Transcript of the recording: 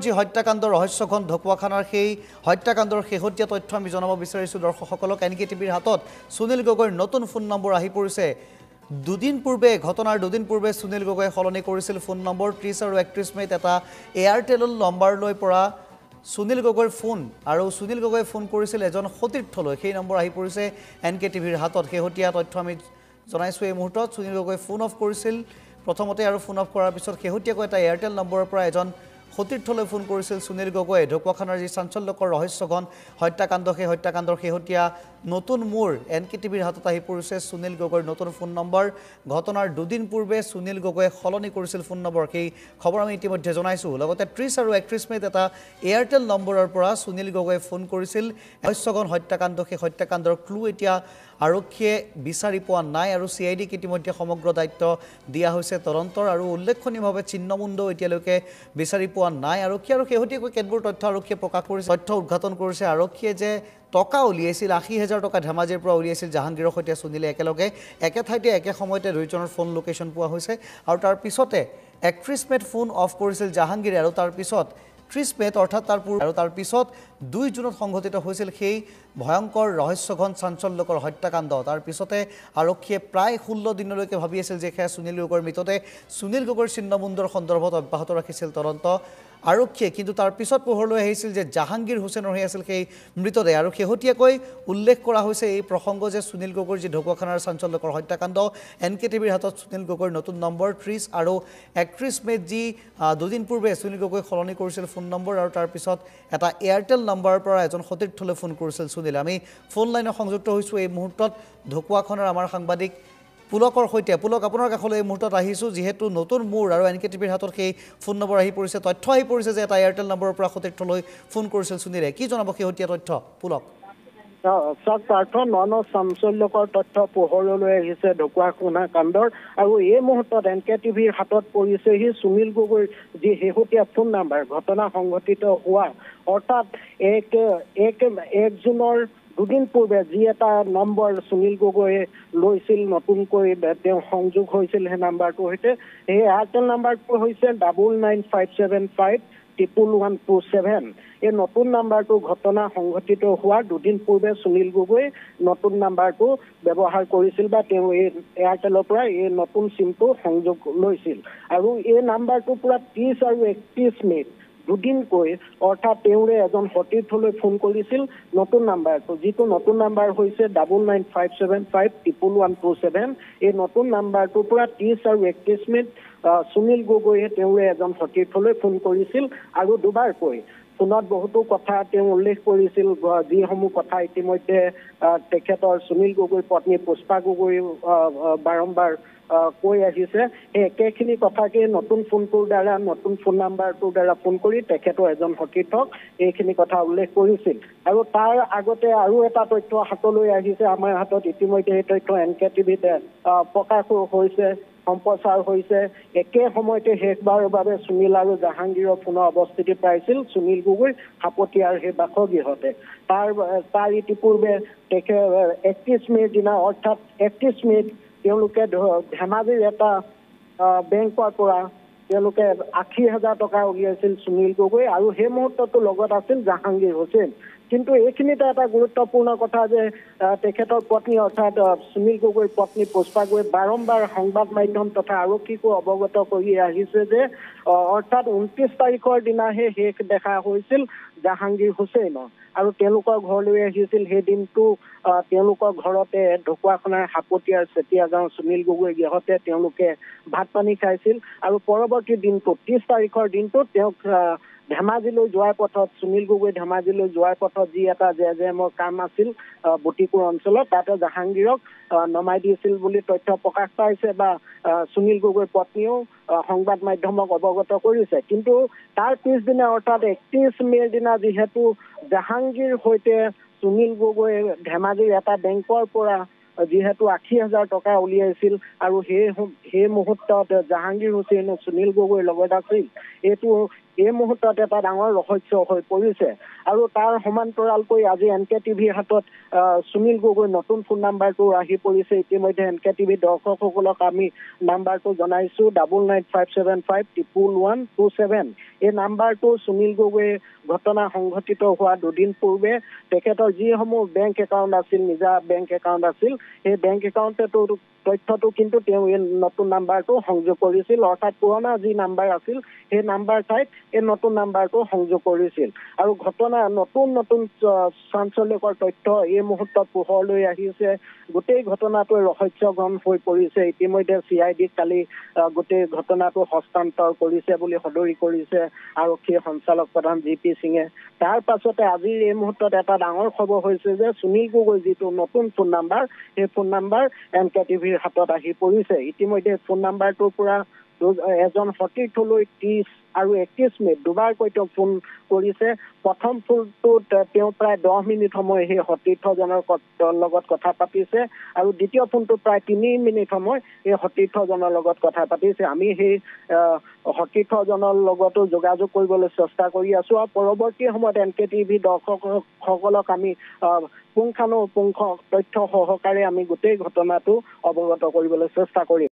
যি হত্যাকাণ্ডৰ ৰহস্যখন ঢকুৱাখানাৰ সেই হত্যাকাণ্ডৰ শেহতীয়া তথ্য আমি জনাব বিচাৰিছোঁ দৰ্শকসকলক। এনকে টিভিৰ হাতত সুনীল গগৈৰ নতুন ফোন নম্বৰ আহি পৰিছে। ঘটনাৰ দুদিন পূৰ্বে সুনীল গগৈয়ে সলনি কৰিছিল ফোন নম্বৰ। 30 আৰু 31 মে'ত এটা এয়াৰটেল নম্বৰলৈ পৰা সুনীল গগৈৰ ফোন আৰু সুনীল গগৈয়ে ফোন কৰিছিল এজন সতীৰ্থলৈ। সেই নম্বৰ আহি পৰিছে এনকে টিভিৰ হাতত। শেহতীয়া তথ্য আমি জনাইছোঁ এই মুহূৰ্তত। সুনীল গগৈয়ে ফোন অফ কৰিছিল প্ৰথমতে আৰু ফোন অফ কৰাৰ পিছত শেহতীয়াকৈ এটা এয়াৰটেল নম্বৰৰ পৰা এজন সতীৰ্থলৈ ফোন কৰিছিল সুনীল গগৈয়ে। ঢকুৱাখানাৰ যি চাঞ্চল্যকৰ ৰহস্যঘন হত্যাকাণ্ড, সেই হত্যাকাণ্ডৰ শেহতীয়া নতুন মূৰ এনকে টিভিৰ হাতত আহি পৰিছে সুনীল গগৈৰ নতুন ফোন নম্বৰ। ঘটনাৰ দুদিন পূৰ্বে সুনীল গগৈয়ে সলনি কৰিছিল ফোন নম্বৰ, সেই খবৰ আমি ইতিমধ্যে জনাইছোঁ। লগতে 30 আৰু 31 মে'ত এটা এয়াৰটেল নম্বৰৰ পৰা সুনীল গগৈয়ে ফোন কৰিছিল। ৰহস্যঘন হত্যাকাণ্ড, সেই হত্যাকাণ্ডৰ ক্লু এতিয়া আৰক্ষীয়ে বিচাৰি পোৱা নাই আৰু CIDক ইতিমধ্যে সমগ্ৰ দায়িত্ব দিয়া হৈছে তদন্তৰ। আৰু উল্লেখনীয়ভাৱে চিহ্নমুণ্ডও এতিয়ালৈকে বিচাৰি পোৱা নাই আৰক্ষী। আৰু শেহতীয়াকৈ কেতবোৰ তথ্য আৰক্ষীয়ে প্ৰকাশ কৰিছে, তথ্য উদ্ঘাটন কৰিছে আৰক্ষীয়ে যে টকা উলিয়াইছিল 80,000 টকা ধেমাজিৰ পৰা উলিয়াইছিল জাহাংগীৰৰ সৈতে সুনীলে একেলগে। একে ঠাইতে একে সময়তে দুয়োজনৰ ফোন লোকেশ্যন পোৱা হৈছে। আৰু তাৰ পিছতে 31 মে'ত ফোন অফ কৰিছিল জাহাংগীৰে আৰু তাৰ পিছত 30 মে'ত অৰ্থাৎ তাৰ পিছত 2 জুনত সংঘটিত হৈছিল সেই ভয়ংকৰ ৰহস্যঘন চাঞ্চল্যকৰ হত্যাকাণ্ড। তাৰ পিছতে আৰক্ষীয়ে প্ৰায় 16 দিনলৈকে ভাবি আছিল যে সেয়া সুনীল গগৈৰ মৃতদেহ। সুনীল গগৈৰ চিহ্নমুণ্ডৰ সন্দৰ্ভত অব্যাহত ৰাখিছিল তদন্ত আৰক্ষীয়ে, কিন্তু তাৰ পিছত পোহৰলৈ আহিছিল যে জাহাংগীৰ হুছেইনৰহে আছিল সেই মৃতদেহ। আৰু শেহতীয়াকৈ উল্লেখ কৰা হৈছে এই প্ৰসংগ যে সুনীল গগৈৰ যি ঢকুৱাখানাৰ চাঞ্চল্যকৰ হত্যাকাণ্ড, এনকে টিভিৰ হাতত সুনীল গগৈৰ নতুন নম্বৰ 30 আৰু 31 মে'ত যি দুদিন পূৰ্বে সুনীল গগৈ সলনি কৰিছিল ফোন নম্বৰ আৰু তাৰপিছত এটা এয়াৰটেল নম্বৰৰ পৰা এজন সতীৰ্থলৈ ফোন কৰিছিল সুনীলে। আমি ফোন লাইনত সংযুক্ত হৈছোঁ এই মুহূৰ্তত ঢকুৱাখানাৰ আমাৰ সাংবাদিক পুলকৰ সৈতে। পুলক, আপোনাৰ কাষলৈ এই মুহূৰ্তত আহিছোঁ যিহেতু নতুন মূৰ আৰু এনকে টিভিৰ হাতত সেই ফোন নম্বৰ আহি পৰিছে, তথ্য আহি পৰিছে যে এটা এয়াৰটেল নম্বৰৰ পৰা সতীৰ্থলৈ ফোন কৰিছিল সুনীলে। কি জনাব শেহতীয়া তথ্য পুলক? চাঞ্চল্যকৰ তথ্য পোহৰলৈ আহিছে ঢকুৱাখানা কাণ্ডৰ। আৰু এই মুহূৰ্তত এনকে টিভিৰ হাতত পৰিছেহি সুনীল গগৈৰ যি শেহতীয়া ফোন নম্বৰ ঘটনা সংঘটিত হোৱা, অৰ্থাৎ 1 জুনৰ দুদিন পূৰ্বে যি এটা নম্বৰ সুনীল গগৈয়ে লৈছিল, নতুনকৈ তেওঁ সংযোগ হৈছিল সেই নাম্বাৰটোৰ সৈতে। সেই এয়াৰটেল নাম্বাৰটো হৈছে 99,575,11127। এই নতুন নাম্বাৰটো ঘটনা সংঘটিত হোৱাৰ দুদিন পূৰ্বে সুনীল গগৈ নতুন নাম্বাৰটো ব্যৱহাৰ কৰিছিল বা তেওঁ এই এয়াৰটেলৰ পৰা এই নতুন চিমটো সংযোগ লৈছিল। আৰু এই নাম্বাৰটো পুৰা 30 আৰু 31 মে'ত দুদিনকৈ, অৰ্থাৎ তেওঁৰে এজন সতীৰ্থলৈ ফোন কৰিছিল নতুন নাম্বাৰটো, যিটো নতুন নাম্বাৰ হৈছে 99,575,11127। এই নতুন নাম্বাৰটোৰ পৰা 30 আৰু 31 মে'ত সুনীল গগৈয়ে তেওঁৰে এজন সতীৰ্থলৈ ফোন কৰিছিল আৰু দুবাৰকৈ ফোনত বহুতো কথা তেওঁ উল্লেখ কৰিছিল, যিসমূহ কথা ইতিমধ্যে তেখেতৰ সুনীল গগৈৰ পত্নী পুষ্পা গগৈ বাৰম্বাৰ কৈ আহিছে। সেই একেখিনি কথাকে নতুন ফোনটোৰ দ্বাৰা, নতুন ফোন নাম্বাৰটোৰ দ্বাৰা ফোন কৰি তেখেতৰ এজন সতীৰ্থক এইখিনি কথা উল্লেখ কৰিছিল। আৰু তাৰ আগতে আৰু এটা তথ্য হাতলৈ আহিছে আমাৰ হাতত ইতিমধ্যে। এই তথ্য এনকে টিভিতে প্ৰকাশ হৈছে, সম্প্ৰচাৰ হৈছে। একে সময়তে শেষবাৰৰ বাবে সুনীল আৰু জাহাংগীৰৰ ফোনৰ অৱস্থিতি পাইছিল সুনীল গগৈ সাপতীয়াৰ সেই বাসগৃহতে। তাৰ ইতিপূৰ্বে 31 মে'ৰ দিনা, অৰ্থাৎ 31 মে'ত তেওঁলোকে ধেমাজিৰ এটা বেংকৰ পৰা তেওঁলোকে 80,000 টকা উলিয়াইছিল সুনীল গগৈ, আৰু সেই মুহূৰ্ততো লগত আছিল জাহাংগীৰ হুছেইন। কিন্তু এইখিনিতে এটা গুৰুত্বপূৰ্ণ কথা যে তেখেতৰ পত্নী, অৰ্থাৎ সুনীল গগৈৰ পত্নী পুষ্পা গগৈ বাৰম্বাৰ সংবাদ মাধ্যম তথা আৰক্ষীকো অৱগত কৰি আহিছে যে অৰ্থাৎ 29 তাৰিখৰ দিনাহে শেষ দেখা হৈছিল জাহাংগীৰ হুছেইনৰ। আৰু তেওঁলোকৰ ঘৰলৈ আহিছিল। সেই দিনটো তেওঁলোকৰ ঘৰতে ঢকুৱাখানাৰ সাপতীয়াৰ চেতিয়া গাঁও সুনীল গগৈ গৃহতে তেওঁলোকে ভাত পানী খাইছিল। আৰু পৰৱৰ্তী দিনটোত 30 তাৰিখৰ দিনটোত তেওঁক ধেমাজিলৈ যোৱাৰ পথত, সুনীল গগৈ ধেমাজিলৈ যোৱাৰ পথত যি এটা জেজেমৰ কাম আছিল বুটিকুৰ অঞ্চলত, তাতে জাহাংগীৰক নমাই দিছিল বুলি তথ্য প্ৰকাশ পাইছে বা সুনীল গগৈৰ পত্নীয়েও সংবাদ মাধ্যমক অৱগত কৰিছে। কিন্তু তাৰ পিছদিনা, অৰ্থাৎ 31 মে'ৰ দিনা যিহেতু জাহাংগীৰ সৈতে সুনীল গগৈ ধেমাজিৰ এটা বেংকৰ পৰা যিহেতু 80,000 টকা উলিয়াইছিল আৰু সেই মুহূৰ্তত জাহাংগীৰ হুছেইন সুনীল গগৈৰ লগত আছিল, এইটো এই মুহূৰ্তত এটা ডাঙৰ ৰহস্য হৈ পৰিছে আৰু তাৰ সমান্তৰালকৈ আজি NKTVৰ হাতত সুনীল গগৈ নতুন ফোন নাম্বাৰটো আহি পৰিছে ইতিমধ্যে NKTV দৰ্শকসকলক আমি নাম্বাৰটো জনাইছো 9957511127 এই নাম্বাৰটো সুনীল গগৈৰ ঘটনা সংঘটিত হোৱা দুদিন পূৰ্বে তেখেতৰ যিসমূহ বেংক একাউণ্ট আছিল নিজা বেংক একাউণ্ট আছিল সেই বেংক একাউণ্টটো তথ্যটো কিন্তু তেওঁ এই নতুন নাম্বাৰটো সংযোগ কৰিছিল অৰ্থাৎ পুৰণা যি নাম্বাৰ আছিল সেই নাম্বাৰ ঠাইত এই নতুন নাম্বাৰটো সংযোগ কৰিছিল আৰু ঘটনা নতুন চাঞ্চল্যকৰ তথ্য এই মুহূৰ্তত পোহৰলৈ আহিছে গোটেই ঘটনাটো ৰহস্যঘন হৈ পৰিছে ইতিমধ্যে CID কালি গোটেই ঘটনাটো হস্তান্তৰ কৰিছে বুলি সদৰি কৰিছে আৰক্ষী সঞ্চালক প্ৰধান GP সিঙে তাৰ পাছতে আজিৰ এই মুহূৰ্তত এটা ডাঙৰ খবৰ হৈছে যে সুনীল গগৈ যিটো নতুন ফোন নাম্বাৰ সেই ফোন নাম্বাৰ NKTVৰ হাতত আহি পৰিছে ইতিমধ্যে ফোন নাম্বাৰটোৰ পৰা এজন সতীৰ্থলৈ 30 আৰু 31 মিনিট দুবাৰকৈ তেওঁ ফোন কৰিছে প্ৰথম ফোনটোত তেওঁ প্ৰায় 10 মিনিট সময় সেই সতীৰ্থজনৰ লগত কথা পাতিছে আৰু দ্বিতীয় ফোনটো প্ৰায় 3 মিনিট সময় এই সতীৰ্থজনৰ লগত কথা পাতিছে আমি সেই সতীৰ্থজনৰ লগতো যোগাযোগ কৰিবলৈ চেষ্টা কৰি আছো আৰু পৰৱৰ্তী সময়ত NKTV দৰ্শকসকলক আমি পুংখানুপুংখ তথ্য সহকাৰে আমি গোটেই ঘটনাটো অৱগত কৰিবলৈ চেষ্টা কৰিম